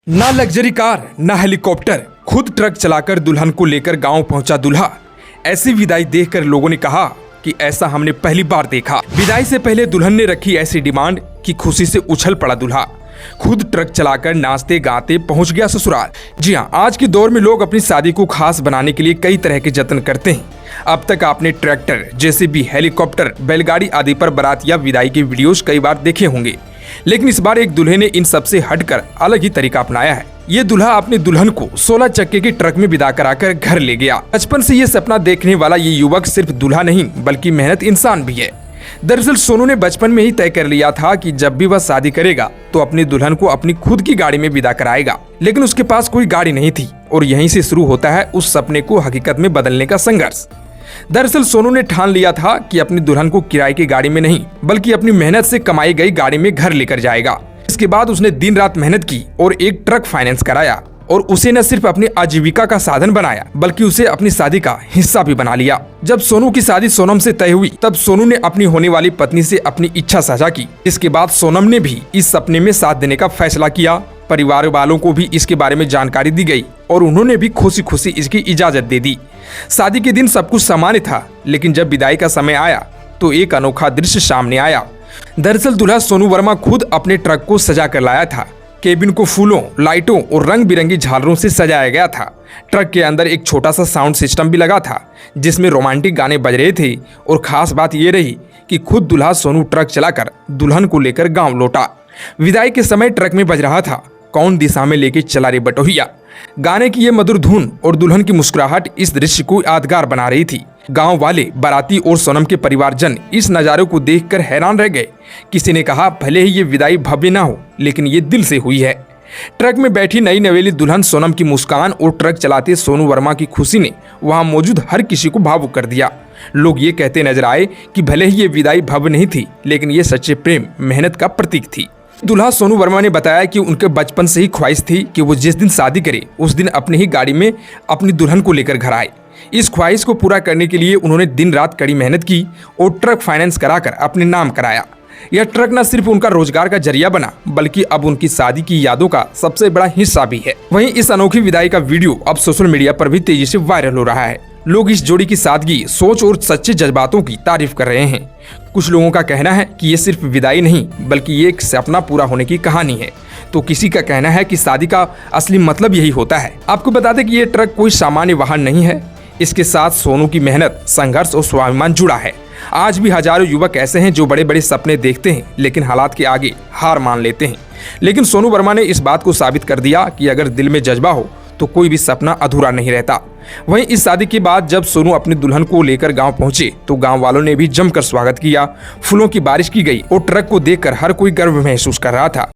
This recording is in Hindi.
ना लग्जरी कार ना हेलीकॉप्टर, खुद ट्रक चलाकर दुल्हन को लेकर गांव पहुंचा दूल्हा। ऐसी विदाई देखकर लोगों ने कहा कि ऐसा हमने पहली बार देखा। विदाई से पहले दुल्हन ने रखी ऐसी डिमांड कि खुशी से उछल पड़ा दूल्हा। खुद ट्रक चलाकर नाचते गाते पहुंच गया ससुराल। जी हाँ, आज के दौर में लोग अपनी शादी को खास बनाने के लिए कई तरह के जतन करते हैं। अब तक आपने ट्रैक्टर, जेसीबी, हेलीकॉप्टर, बैलगाड़ी आदि पर बारात या विदाई के वीडियोस कई बार देखे होंगे, लेकिन इस बार एक दूल्हे ने इन सबसे हटकर अलग ही तरीका अपनाया है। ये दूल्हा अपने दुल्हन को 16 चक्के के ट्रक में विदा कराकर घर ले गया। बचपन से ये सपना देखने वाला ये युवक सिर्फ दूल्हा नहीं बल्कि मेहनत इंसान भी है। दरअसल सोनू ने बचपन में ही तय कर लिया था कि जब भी वह शादी करेगा तो अपनी दुल्हन को अपनी खुद की गाड़ी में विदा कराएगा, लेकिन उसके पास कोई गाड़ी नहीं थी और यहीं से शुरू होता है उस सपने को हकीकत में बदलने का संघर्ष। दरअसल सोनू ने ठान लिया था कि अपनी दुल्हन को किराए की गाड़ी में नहीं बल्कि अपनी मेहनत से कमाई गई गाड़ी में घर लेकर जाएगा। इसके बाद उसने दिन रात मेहनत की और एक ट्रक फाइनेंस कराया और उसे न सिर्फ अपनी आजीविका का साधन बनाया बल्कि उसे अपनी शादी का हिस्सा भी बना लिया। जब सोनू की शादी सोनम से तय हुई तब सोनू ने अपनी होने वाली पत्नी से अपनी इच्छा साझा की। इसके बाद सोनम ने भी इस सपने में साथ देने का फैसला किया। परिवार वालों को भी इसके बारे में जानकारी दी गई और उन्होंने भी खुशी खुशी इसकी इजाजत दे दी। शादी के दिन सब कुछ सामान्य था, लेकिन जब विदाई का समय आया तो एक अनोखा दृश्य सामने आया। दरअसल दूल्हा सोनू वर्मा खुद अपने ट्रक को सजा कर लाया था। केबिन को फूलों, लाइटों और रंग बिरंगी झालरों से सजाया गया था। ट्रक के अंदर एक छोटा सा साउंड सिस्टम भी लगा था जिसमें रोमांटिक गाने बज रहे थे और खास बात यह रही कि खुद दूल्हा सोनू ट्रक चलाकर दुल्हन को लेकर गांव लौटा। विदाई के समय ट्रक में बज रहा था, कौन दिशा में लेके चला रे बटोहिया। गाने की ये मधुर धुन और दुल्हन की मुस्कुराहट इस दृश्य को यादगार बना रही थी। गांव वाले, बाराती और सोनम के परिवारजन इस नज़ारे को देखकर हैरान रह गए। किसी ने कहा भले ही ये विदाई भव्य ना हो लेकिन ये दिल से हुई है। ट्रक में बैठी नई नवेली दुल्हन सोनम की मुस्कान और ट्रक चलाते सोनू वर्मा की खुशी ने वहां मौजूद हर किसी को भावुक कर दिया। लोग ये कहते नजर आए कि भले ही ये विदाई भव्य नहीं थी लेकिन ये सच्चे प्रेम, मेहनत का प्रतीक थी। दूल्हा सोनू वर्मा ने बताया कि उनके बचपन से ही ख्वाहिश थी कि वो जिस दिन शादी करे उस दिन अपनी ही गाड़ी में अपनी दुल्हन को लेकर घर आए। इस ख्वाहिश को पूरा करने के लिए उन्होंने दिन रात कड़ी मेहनत की और ट्रक फाइनेंस कराकर अपने नाम कराया। यह ट्रक न सिर्फ उनका रोजगार का जरिया बना बल्कि अब उनकी शादी की यादों का सबसे बड़ा हिस्सा भी है। वहीं इस अनोखी विदाई का वीडियो अब सोशल मीडिया पर भी तेजी से वायरल हो रहा है। लोग इस जोड़ी की सादगी, सोच और सच्चे जज्बातों की तारीफ कर रहे हैं। कुछ लोगों का कहना है कि ये सिर्फ विदाई नहीं बल्कि ये एक सपना पूरा होने की कहानी है, तो किसी का कहना है कि शादी का असली मतलब यही होता है। आपको बता दें कि ये ट्रक कोई सामान्य वाहन नहीं है, इसके साथ सोनू की मेहनत, संघर्ष और स्वाभिमान जुड़ा है। आज भी हजारों युवक ऐसे हैं जो बड़े बड़े सपने देखते हैं लेकिन हालात के आगे हार मान लेते हैं, लेकिन सोनू वर्मा ने इस बात को साबित कर दिया कि अगर दिल में जज्बा हो तो कोई भी सपना अधूरा नहीं रहता। वहीं इस शादी के बाद जब सोनू अपनी दुल्हन को लेकर गांव पहुंचे तो गांव वालों ने भी जमकर स्वागत किया। फूलों की बारिश की गई और ट्रक को देखकर हर कोई गर्व महसूस कर रहा था।